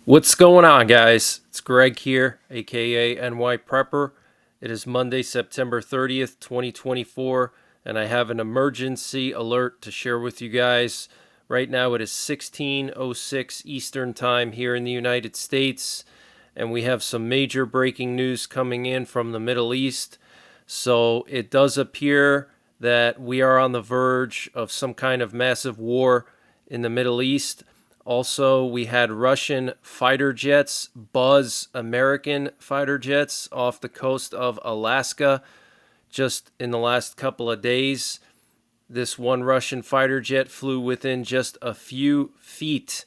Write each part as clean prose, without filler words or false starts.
What's going on, guys? It's Greg here, aka NYPrepper. It is Monday, September 30th, 2024, and I have an emergency alert to share with you guys. Right now, it is 16:06 Eastern Time here in the United States, and we have some major breaking news coming in from the Middle East. So it does appear that we are on the verge of some kind of massive war in the Middle East. Also, we had Russian fighter jets buzz American fighter jets off the coast of Alaska just in the last couple of days. This one Russian fighter jet flew within just a few feet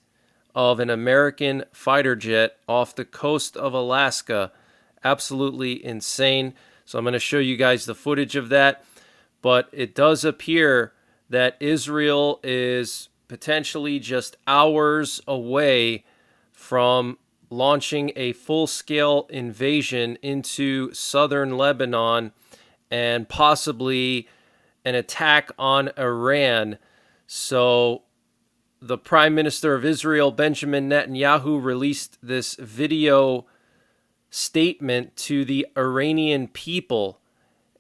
of an American fighter jet off the coast of Alaska. Absolutely insane. So I'm going to show you guys the footage of that. But it does appear that Israel is potentially just hours away from launching a full-scale invasion into southern Lebanon and possibly an attack on Iran. So the Prime Minister of Israel, Benjamin Netanyahu, released this video statement to the Iranian people.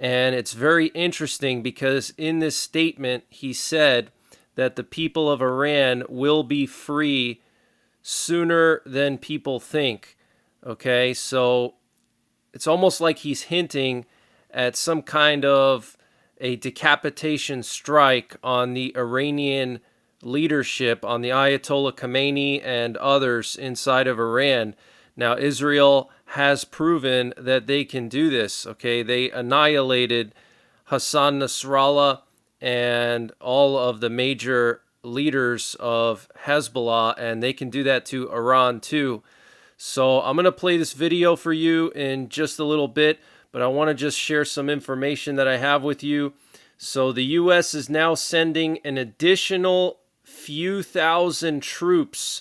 And it's very interesting because in this statement, he said that the people of Iran will be free sooner than people think. Okay, so it's almost like he's hinting at some kind of a decapitation strike on the Iranian leadership, on the Ayatollah Khamenei and others inside of Iran. Now, Israel has proven that they can do this. Okay, they annihilated Hassan Nasrallah and all of the major leaders of Hezbollah, and they can do that to Iran too. So I'm going to play this video for you in just a little bit, but I want to just share some information that I have with you. So the U.S. is now sending an additional few thousand troops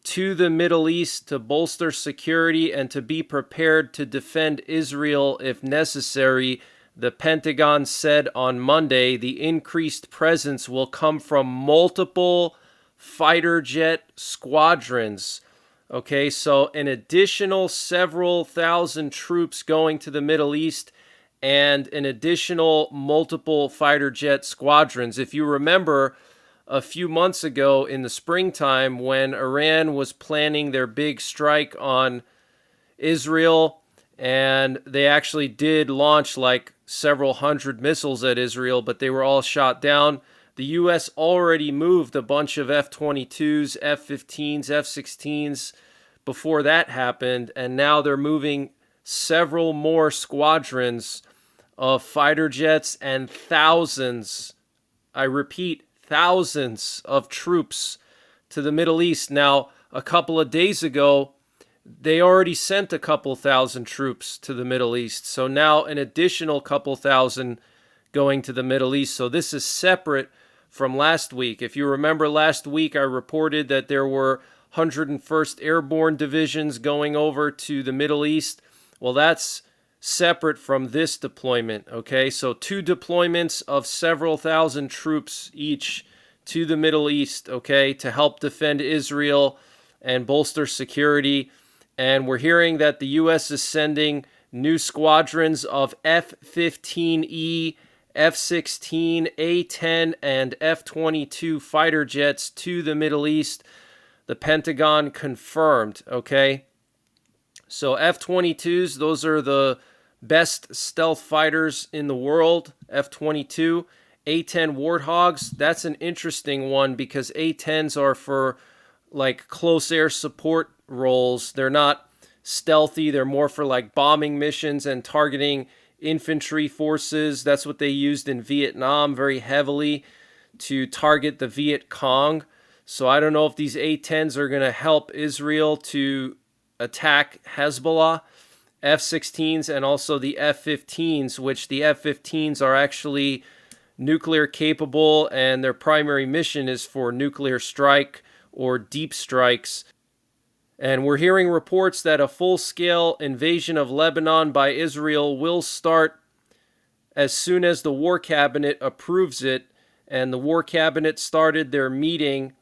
to the Middle East to bolster security and to be prepared to defend Israel if necessary. The Pentagon said on Monday the increased presence will come from multiple fighter jet squadrons. Okay, so an additional several thousand troops going to the Middle East and an additional multiple fighter jet squadrons. If you remember, a few months ago in the springtime when Iran was planning their big strike on Israel, and they actually did launch like several hundred missiles at Israel, but they were all shot down. The U.S. already moved a bunch of F-22s, F-15s, F-16s before that happened, and now they're moving several more squadrons of fighter jets and thousands, I repeat, thousands of troops to the Middle East. Now, a couple of days ago, they already sent a couple thousand troops to the Middle East. So now an additional couple thousand going to the Middle East. So this is separate from last week. If you remember last week, I reported that there were 101st Airborne Divisions going over to the Middle East. Well, that's separate from this deployment, okay? So two deployments of several thousand troops each to the Middle East, okay, to help defend Israel and bolster security. And we're hearing that the U.S. is sending new squadrons of F-15E, F-16, A-10, and F-22 fighter jets to the Middle East. The Pentagon confirmed, okay? So F-22s, those are the best stealth fighters in the world, F-22. A-10 Warthogs, that's an interesting one because A-10s are for like close air support roles. They're not stealthy. They're more for like bombing missions and targeting infantry forces. That's what they used in Vietnam very heavily to target the Viet Cong. So I don't know if these A-10s are going to help Israel to attack Hezbollah. F-16s and also the F-15s, which the F-15s are actually nuclear capable, and their primary mission is for nuclear strike or deep strikes. And we're hearing reports that a full-scale invasion of Lebanon by Israel will start as soon as the War Cabinet approves it. And the War Cabinet started their meeting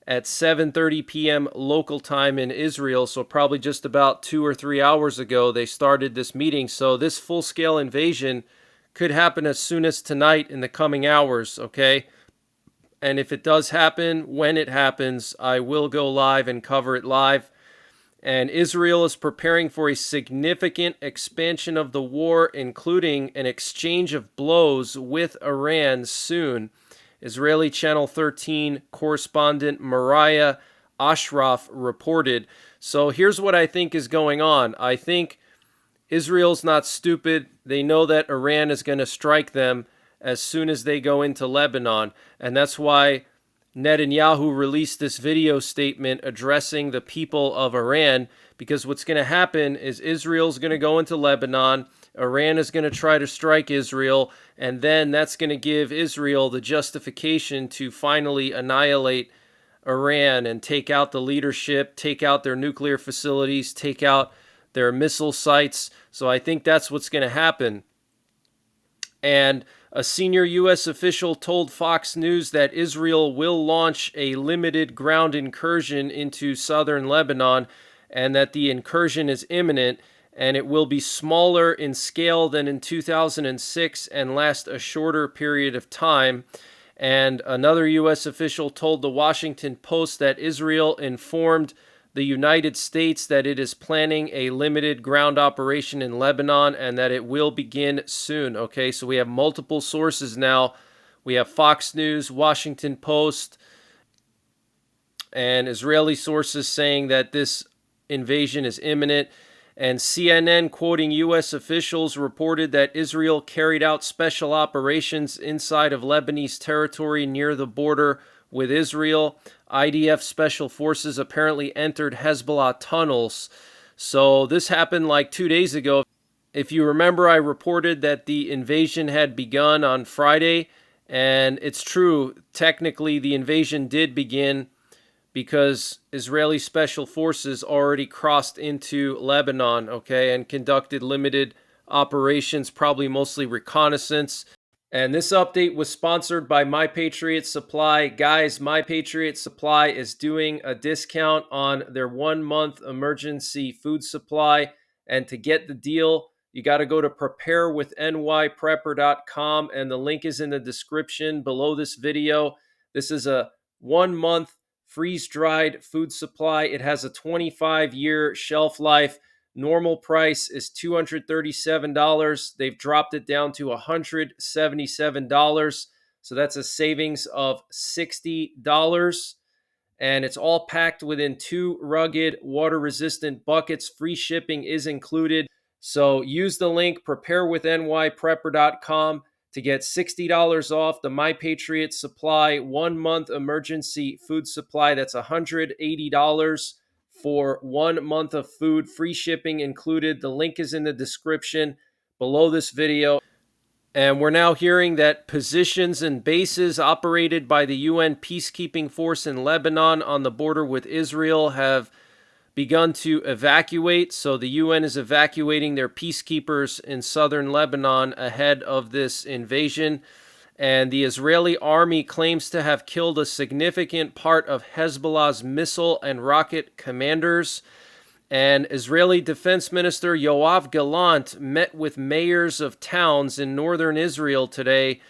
at 7:30 p.m. local time in Israel. So probably just about 2 or 3 hours ago, they started this meeting. So this full-scale invasion could happen as soon as tonight in the coming hours, okay? And if it does happen, when it happens, I will go live and cover it live. And Israel is preparing for a significant expansion of the war, including an exchange of blows with Iran soon. Israeli Channel 13 correspondent Mariah Ashraf reported. So here's what I think is going on. I think Israel's not stupid. They know that Iran is going to strike them as soon as they go into Lebanon. And that's why Netanyahu released this video statement addressing the people of Iran, because what's going to happen is Israel's going to go into Lebanon, Iran is going to try to strike Israel, and then that's going to give Israel the justification to finally annihilate Iran and take out the leadership, take out their nuclear facilities, take out their missile sites. So I think that's what's going to happen. And a senior U.S. official told Fox News that Israel will launch a limited ground incursion into southern Lebanon, and that the incursion is imminent, and it will be smaller in scale than in 2006 and last a shorter period of time. And another U.S. official told the Washington Post that Israel informed the United States that it is planning a limited ground operation in Lebanon and that it will begin soon. Okay, so we have multiple sources now. We have Fox News, Washington Post, and Israeli sources saying that this invasion is imminent. And CNN, quoting U.S. officials, reported that Israel carried out special operations inside of Lebanese territory near the border with Israel. IDF special forces apparently entered Hezbollah tunnels. So this happened like 2 days ago. If you remember, I reported that the invasion had begun on Friday, and it's true. Technically, the invasion did begin because Israeli special forces already crossed into Lebanon, okay, and conducted limited operations, probably mostly reconnaissance. And this update was sponsored by My Patriot Supply. Guys, My Patriot Supply is doing a discount on their 1-month emergency food supply. And to get the deal, you got to go to preparewithnyprepper.com, and the link is in the description below this video. This is a 1-month freeze-dried food supply. It has a 25-year shelf life. Normal price is $237. They've dropped it down to $177. So that's a savings of $60. And it's all packed within 2 rugged, water-resistant buckets. Free shipping is included. So use the link preparewithnyprepper.com to get $60 off the My Patriot Supply 1-month emergency food supply. That's $180 for 1 month of food, free shipping included. The link is in the description below this video. And we're now hearing that positions and bases operated by the UN peacekeeping force in Lebanon on the border with Israel have begun to evacuate. So the UN is evacuating their peacekeepers in southern Lebanon ahead of this invasion. And the Israeli army claims to have killed a significant part of Hezbollah's missile and rocket commanders. And Israeli Defense Minister Yoav Gallant met with mayors of towns in northern Israel today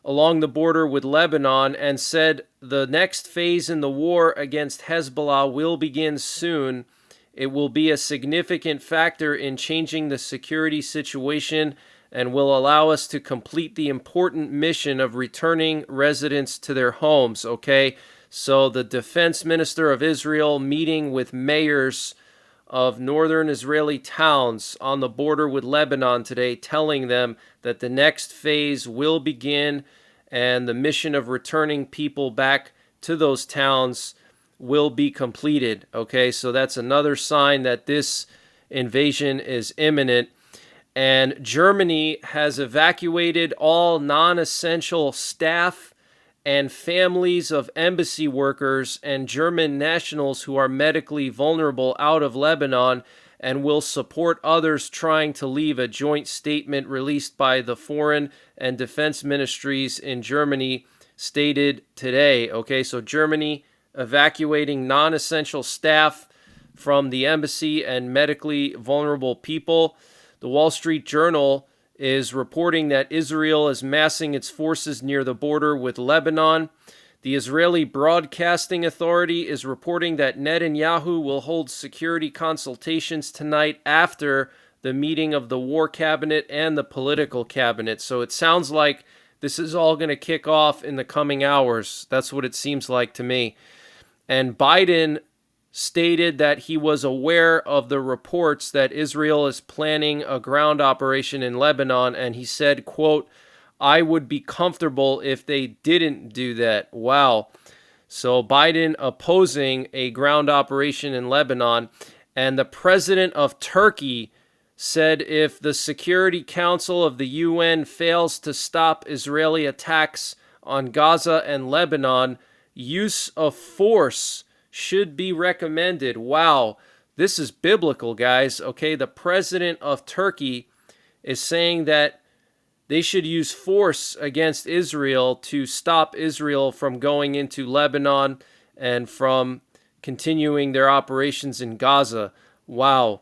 along the border with Lebanon and said the next phase in the war against Hezbollah will begin soon. It will be a significant factor in changing the security situation and will allow us to complete the important mission of returning residents to their homes, okay? So the defense minister of Israel meeting with mayors of northern Israeli towns on the border with Lebanon today, telling them that the next phase will begin and the mission of returning people back to those towns will be completed, okay? So that's another sign that this invasion is imminent. And Germany has evacuated all non-essential staff and families of embassy workers and German nationals who are medically vulnerable out of Lebanon and will support others trying to leave. A joint statement released by the foreign and defense ministries in Germany stated today. Okay, so Germany evacuating non-essential staff from the embassy and medically vulnerable people. The Wall Street Journal is reporting that Israel is massing its forces near the border with Lebanon. The Israeli Broadcasting Authority is reporting that Netanyahu will hold security consultations tonight after the meeting of the War Cabinet and the Political Cabinet. So it sounds like this is all going to kick off in the coming hours. That's what it seems like to me. And Biden stated that he was aware of the reports that Israel is planning a ground operation in Lebanon, and he said, quote, "I would be comfortable if they didn't do that." Wow. So Biden opposing a ground operation in Lebanon. And the president of Turkey said if the Security Council of the UN fails to stop Israeli attacks on Gaza and Lebanon, use of force should be recommended. Wow, this is biblical, guys. Okay, the president of Turkey is saying that they should use force against Israel to stop Israel from going into Lebanon and from continuing their operations in Gaza. Wow.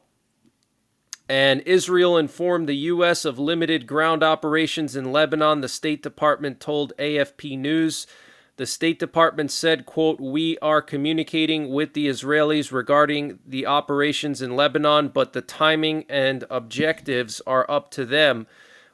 And Israel informed the U.S. of limited ground operations in Lebanon, the State Department told AFP News. The State Department said, quote, "We are communicating with the Israelis regarding the operations in Lebanon, but the timing and objectives are up to them.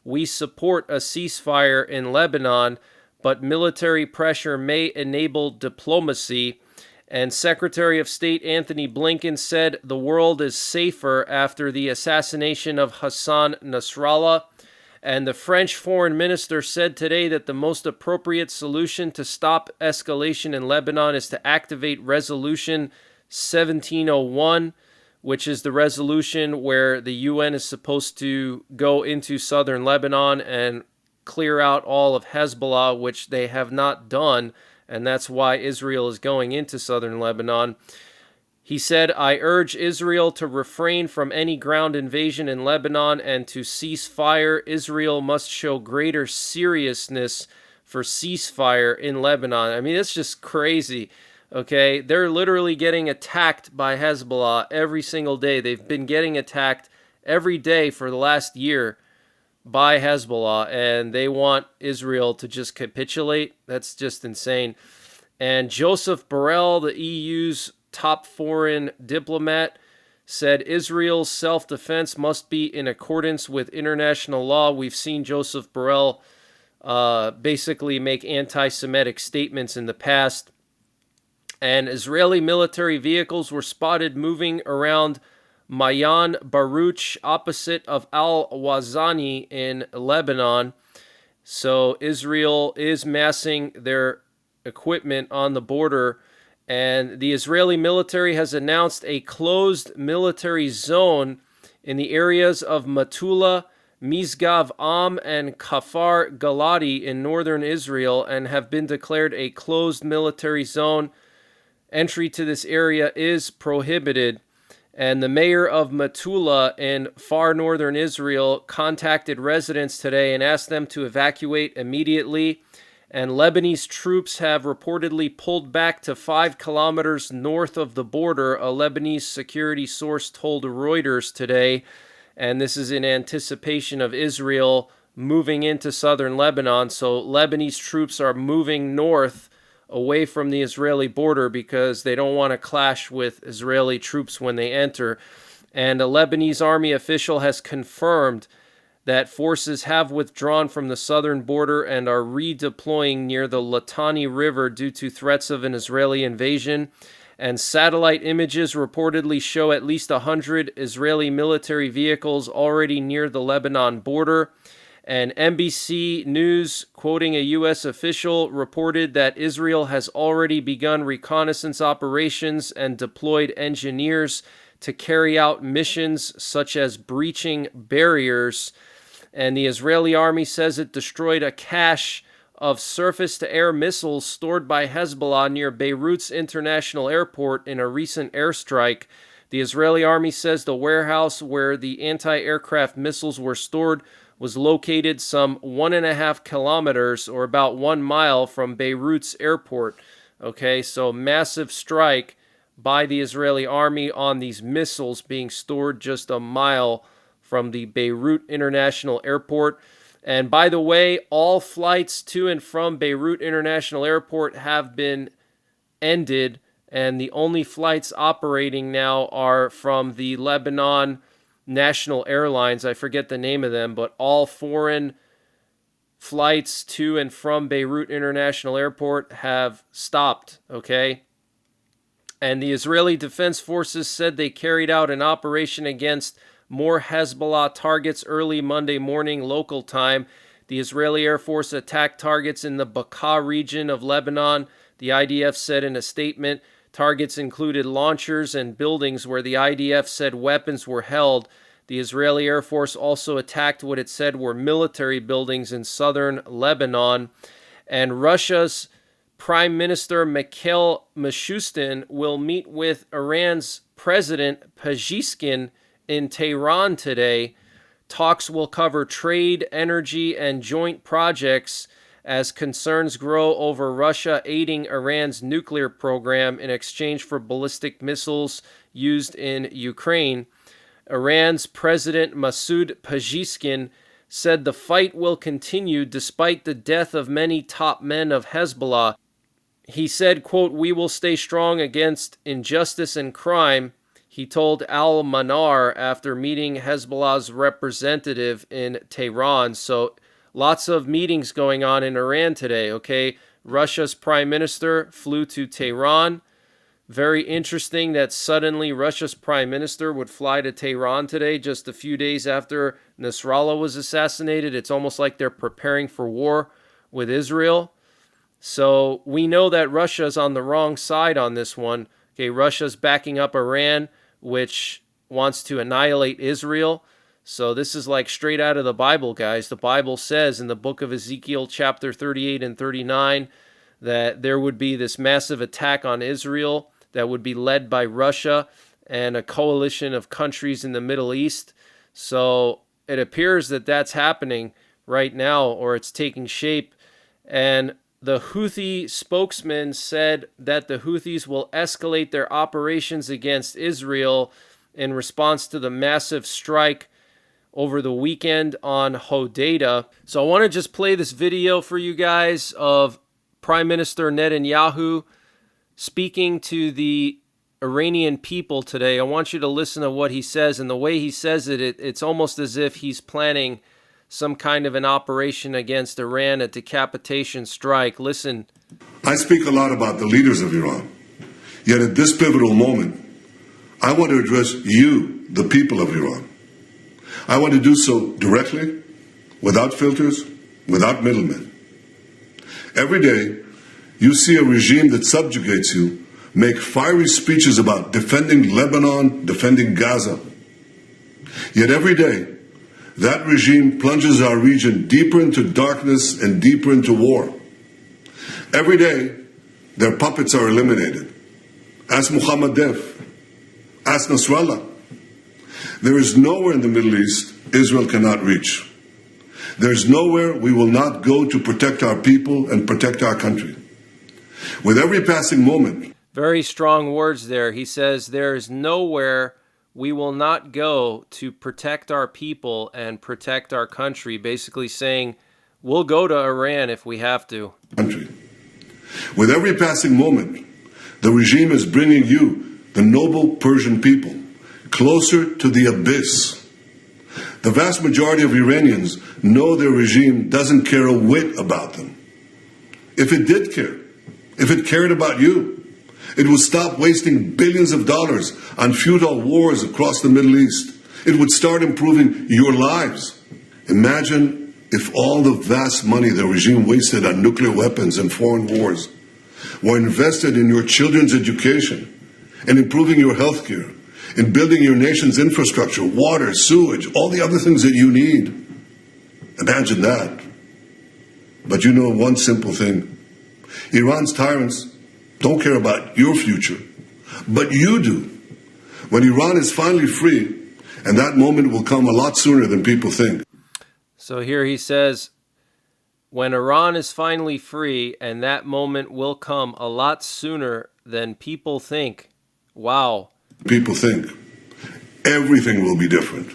We support a ceasefire in Lebanon, but military pressure may enable diplomacy." And Secretary of State Anthony Blinken said the world is safer after the assassination of Hassan Nasrallah. And the French foreign minister said today that the most appropriate solution to stop escalation in Lebanon is to activate Resolution 1701, which is the resolution where the UN is supposed to go into southern Lebanon and clear out all of Hezbollah, which they have not done. And that's why Israel is going into southern Lebanon. He said, "I urge Israel to refrain from any ground invasion in Lebanon and to cease fire. Israel must show greater seriousness for ceasefire in Lebanon." I mean, it's just crazy, okay? They're literally getting attacked by Hezbollah every single day. They've been getting attacked every day for the last year by Hezbollah, and they want Israel to just capitulate. That's just insane. And Joseph Borrell, the EU's top foreign diplomat, said Israel's self-defense must be in accordance with international law. We've seen Joseph Borrell basically make anti-Semitic statements in the past. And Israeli military vehicles were spotted moving around Mayan Baruch, opposite of Al-Wazani in Lebanon. So Israel is massing their equipment on the border, and the Israeli military has announced a closed military zone in the areas of Metula, Misgav Am, and Kfar Galati in northern Israel, and have been declared a closed military zone. Entry to this area is prohibited. And the mayor of Metula in far northern Israel contacted residents today and asked them to evacuate immediately. And Lebanese troops have reportedly pulled back to 5 kilometers north of the border, a Lebanese security source told Reuters today. And this is in anticipation of Israel moving into southern Lebanon. So Lebanese troops are moving north away from the Israeli border because they don't want to clash with Israeli troops when they enter. And a Lebanese army official has confirmed that forces have withdrawn from the southern border and are redeploying near the Litani River due to threats of an Israeli invasion. And satellite images reportedly show at least 100 Israeli military vehicles already near the Lebanon border. And NBC News, quoting a U.S. official, reported that Israel has already begun reconnaissance operations and deployed engineers to carry out missions such as breaching barriers. And the Israeli army says it destroyed a cache of surface-to-air missiles stored by Hezbollah near Beirut's international airport in a recent airstrike. The Israeli army says the warehouse where the anti-aircraft missiles were stored was located some 1.5 kilometers or about 1 mile from Beirut's airport. Okay, so massive strike by the Israeli army on these missiles being stored just a mile from the Beirut International Airport. And by the way, all flights to and from Beirut International Airport have been ended, and the only flights operating now are from the Lebanon National Airlines. I forget the name of them, but all foreign flights to and from Beirut International Airport have stopped, okay? And the Israeli Defense Forces said they carried out an operation against more Hezbollah targets early Monday morning local time. The Israeli Air Force attacked targets in the Bekaa region of Lebanon. The IDF said in a statement, targets included launchers and buildings where the IDF said weapons were held. The Israeli Air Force also attacked what it said were military buildings in southern Lebanon. And Russia's Prime Minister Mikhail Mishustin will meet with Iran's President Pezeshkian in Tehran today. Talks will cover trade, energy, and joint projects as concerns grow over Russia aiding Iran's nuclear program in exchange for ballistic missiles used in Ukraine. Iran's President Masoud Pezeshkian said the fight will continue despite the death of many top men of Hezbollah. He said, quote, "We will stay strong against injustice and crime," he told Al-Manar after meeting Hezbollah's representative in Tehran. So lots of meetings going on in Iran today, okay? Russia's prime minister flew to Tehran. Very interesting that suddenly Russia's prime minister would fly to Tehran today, just a few days after Nasrallah was assassinated. It's almost like they're preparing for war with Israel. So we know that Russia's on the wrong side on this one. Okay, Russia's backing up Iran, which wants to annihilate Israel. So this is like straight out of the Bible, guys. The Bible says in the book of Ezekiel chapter 38 and 39 that there would be this massive attack on Israel that would be led by Russia and a coalition of countries in the Middle East. So it appears that that's happening right now, or it's taking shape. And the Houthi spokesman said that the Houthis will escalate their operations against Israel in response to the massive strike over the weekend on Hodeidah. So I want to just play this video for you guys of Prime Minister Netanyahu speaking to the Iranian people today. I want you to listen to what he says, and the way he says it, it's almost as if he's planning some kind of an operation against Iran, a decapitation strike. Listen. I speak a lot about the leaders of Iran. Yet at this pivotal moment, I want to address you, the people of Iran. I want to do so directly, without filters, without middlemen. Every day, you see a regime that subjugates you make fiery speeches about defending Lebanon, defending Gaza. Yet every day, that regime plunges our region deeper into darkness and deeper into war. Every day, their puppets are eliminated. Ask Mohammed Def. Ask Nasrallah. There is nowhere in the Middle East Israel cannot reach. There is nowhere we will not go to protect our people and protect our country. With every passing moment. Very strong words there. He says there is nowhere we will not go to protect our people and protect our country, basically saying we'll go to Iran if we have to. Country. With every passing moment, the regime is bringing you, the noble Persian people, closer to the abyss. The vast majority of Iranians know their regime doesn't care a whit about them. If it did care, if it cared about you, it would stop wasting billions of dollars on futile wars across the Middle East. It would start improving your lives. Imagine if all the vast money the regime wasted on nuclear weapons and foreign wars were invested in your children's education and improving your health care, in building your nation's infrastructure, water, sewage, all the other things that you need. Imagine that. But you know one simple thing. Iran's tyrants don't care about your future, but you do. When Iran is finally free, and that moment will come a lot sooner than people think. So here he says, When Iran is finally free, and that moment will come a lot sooner than people think. Wow. People think everything will be different.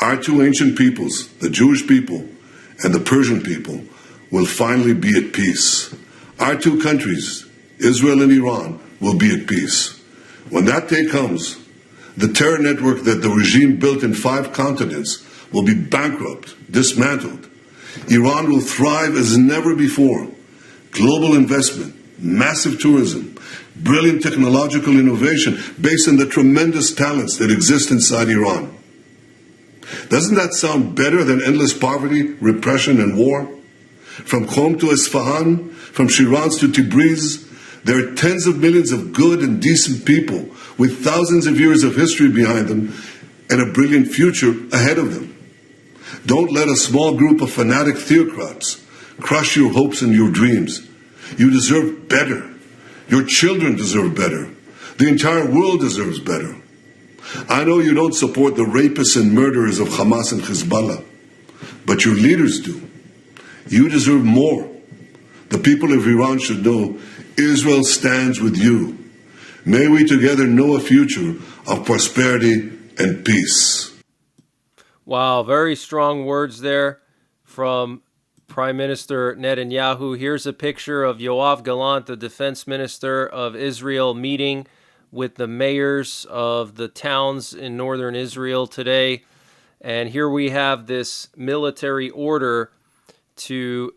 Our two ancient peoples, the Jewish people and the Persian people, will finally be at peace. Our two countries, Israel and Iran, will be at peace. When that day comes, the terror network that the regime built in 5 continents will be bankrupt, dismantled. Iran will thrive as never before. Global investment, massive tourism, brilliant technological innovation based on the tremendous talents that exist inside Iran. Doesn't that sound better than endless poverty, repression, and war? From Qom to Isfahan, from Shiraz to Tabriz, there are tens of millions of good and decent people with thousands of years of history behind them and a brilliant future ahead of them. Don't let a small group of fanatic theocrats crush your hopes and your dreams. You deserve better. Your children deserve better. The entire world deserves better. I know you don't support the rapists and murderers of Hamas and Hezbollah, but your leaders do. You deserve more. The people of Iran should know Israel stands with you. May we together know a future of prosperity and peace. Wow, very strong words there from Prime Minister Netanyahu. Here's a picture of Yoav Gallant, the defense minister of Israel, meeting with the mayors of the towns in northern Israel today. And here we have this military order to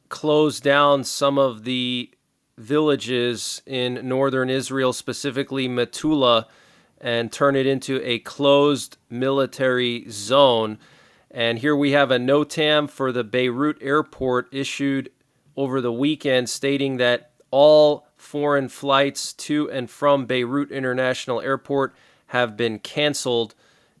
close down some of the villages in northern Israel, specifically Metula, and turn it into a closed military zone. And here we have a NOTAM for the Beirut airport issued over the weekend stating that all foreign flights to and from Beirut International Airport have been canceled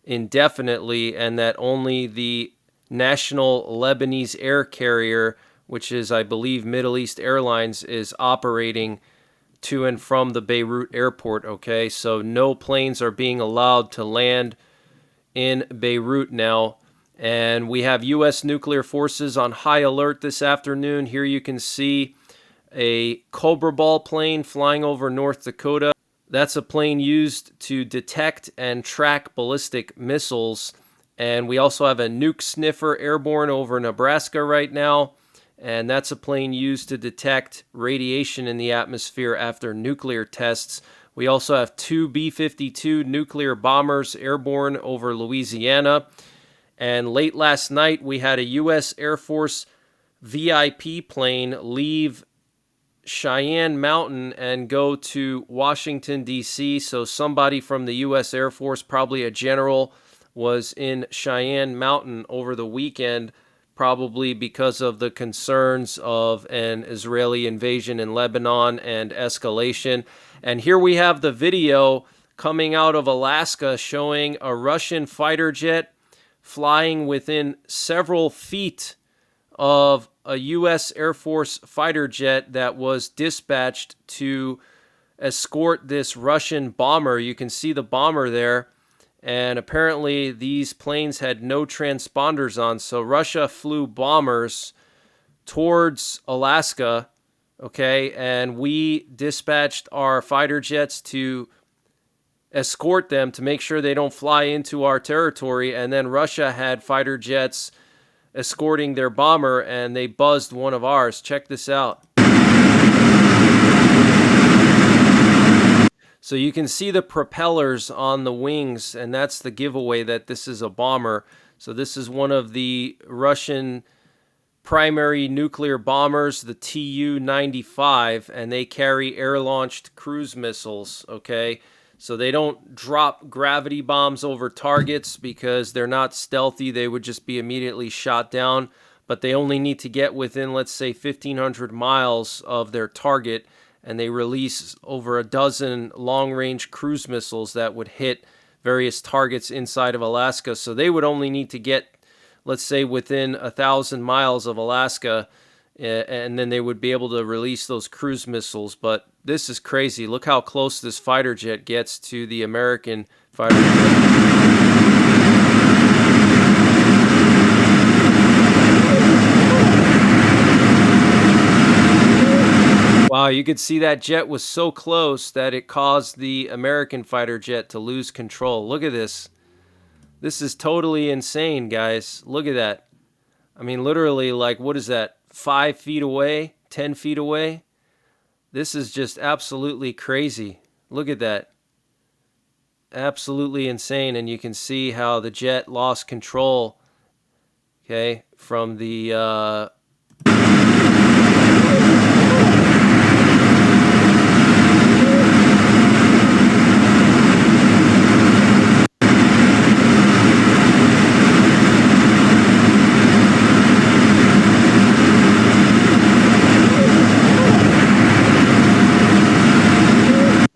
indefinitely, and that only the national Lebanese air carrier, which is, I believe, Middle East Airlines, is operating to and from the Beirut airport, okay? So no planes are being allowed to land in Beirut now. And we have U.S. nuclear forces on high alert this afternoon. Here you can see a Cobra Ball plane flying over North Dakota. That's a plane used to detect and track ballistic missiles. And we also have a nuke sniffer airborne over Nebraska right now. And that's a plane used to detect radiation in the atmosphere after nuclear tests. We also have 2 B-52 nuclear bombers airborne over Louisiana. And late last night, we had a U.S. Air Force VIP plane leave Cheyenne Mountain and go to Washington, D.C. So somebody from the U.S. Air Force, probably a general, was in Cheyenne Mountain over the weekend, probably because of the concerns of an Israeli invasion in Lebanon and escalation. And here we have the video coming out of Alaska showing a Russian fighter jet flying within several feet of a U.S. Air Force fighter jet that was dispatched to escort this Russian bomber. You can see the bomber there. And apparently these planes had no transponders on. So Russia flew bombers towards Alaska, okay? And we dispatched our fighter jets to escort them to make sure they don't fly into our territory. And then Russia had fighter jets escorting their bomber, and they buzzed one of ours. Check this out. So you can see the propellers on the wings, and that's the giveaway that this is a bomber. So this is one of the Russian primary nuclear bombers, the Tu-95, and they carry air-launched cruise missiles, okay? So they don't drop gravity bombs over targets because they're not stealthy. They would just be immediately shot down. But they only need to get within, let's say, 1,500 miles of their target, and they release over a dozen long-range cruise missiles that would hit various targets inside of Alaska. So they would only need to get, let's say, within 1,000 miles of Alaska, and then they would be able to release those cruise missiles. But this is crazy. Look how close this fighter jet gets to the American fighter jet. Wow, you could see that jet was so close that it caused the American fighter jet to lose control. Look at this. This is totally insane, guys. Look at that. I mean, literally, like, what is that? 5 feet away? 10 feet away? This is just absolutely crazy. Look at that. Absolutely insane. And you can see how the jet lost control, okay, from the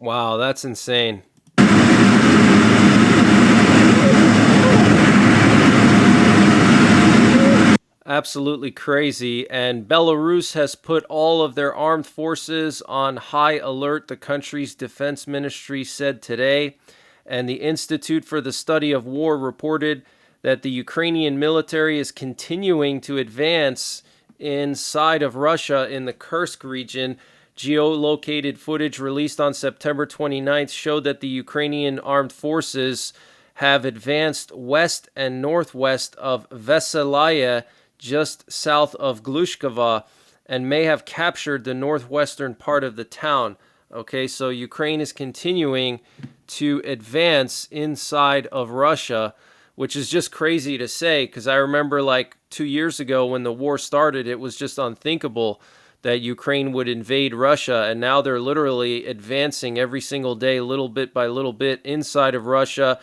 wow, that's insane. Absolutely crazy. And Belarus has put all of their armed forces on high alert, the country's defense ministry said today. And the Institute for the Study of War reported that the Ukrainian military is continuing to advance inside of Russia in the Kursk region. Geolocated footage released on September 29th showed that the Ukrainian armed forces have advanced west and northwest of Veselaya, just south of Glushkova, and may have captured the northwestern part of the town. Okay, so Ukraine is continuing to advance inside of Russia, which is just crazy to say, because I remember like 2 years ago when the war started, it was just unthinkable that Ukraine would invade Russia, and now they're literally advancing every single day, little bit by little bit, inside of Russia.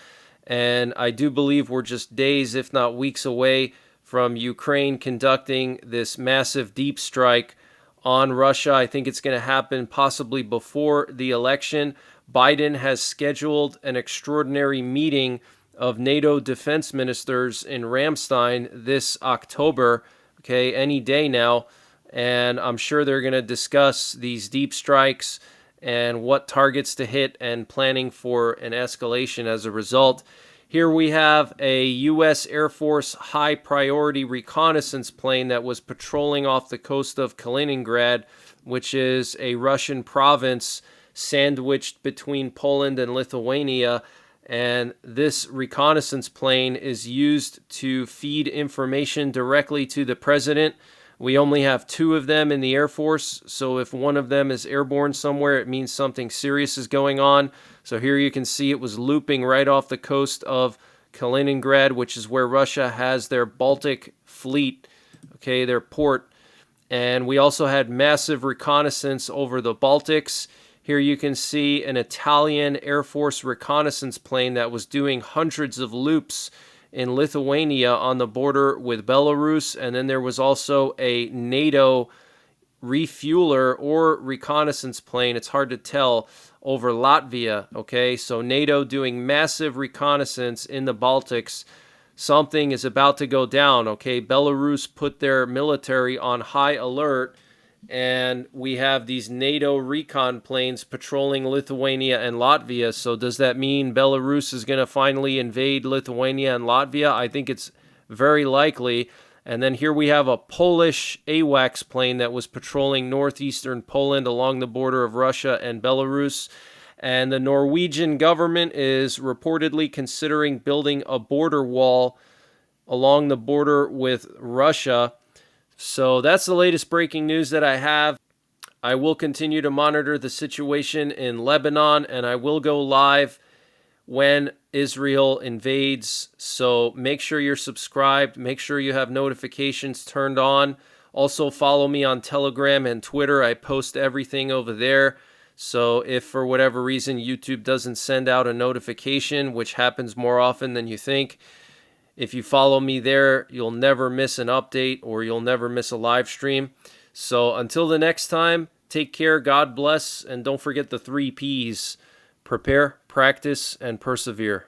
And I do believe we're just days, if not weeks away from Ukraine conducting this massive deep strike on Russia. I think it's going to happen possibly before the election. Biden has scheduled an extraordinary meeting of NATO defense ministers in Ramstein this October, okay, any day now. And I'm sure they're going to discuss these deep strikes and what targets to hit and planning for an escalation as a result. Here we have a U.S. Air Force high-priority reconnaissance plane that was patrolling off the coast of Kaliningrad, which is a Russian province sandwiched between Poland and Lithuania. And this reconnaissance plane is used to feed information directly to the president. We only have 2 of them in the Air Force, so if one of them is airborne somewhere, it means something serious is going on. So here you can see it was looping right off the coast of Kaliningrad, which is where Russia has their Baltic fleet, okay, their port. And we also had massive reconnaissance over the Baltics. Here you can see an Italian Air Force reconnaissance plane that was doing hundreds of loops in Lithuania on the border with Belarus. And then there was also a NATO refueler or reconnaissance plane, it's hard to tell, over Latvia. Okay, so NATO doing massive reconnaissance in the Baltics. Something is about to go down. Okay, Belarus put their military on high alert, and we have these NATO recon planes patrolling Lithuania and Latvia. So does that mean Belarus is going to finally invade Lithuania and Latvia? I think it's very likely. And then here we have a Polish AWACS plane that was patrolling northeastern Poland along the border of Russia and Belarus. And the Norwegian government is reportedly considering building a border wall along the border with Russia. So that's the latest breaking news that I have. I will continue to monitor the situation in Lebanon, and I will go live when Israel invades. So make sure you're subscribed. Make sure you have notifications turned on. Also follow me on Telegram and Twitter. I post everything over there. So if for whatever reason YouTube doesn't send out a notification, which happens more often than you think, if you follow me there, you'll never miss an update or you'll never miss a live stream. So until the next time, take care, God bless, and don't forget the 3 Ps: prepare, practice, and persevere.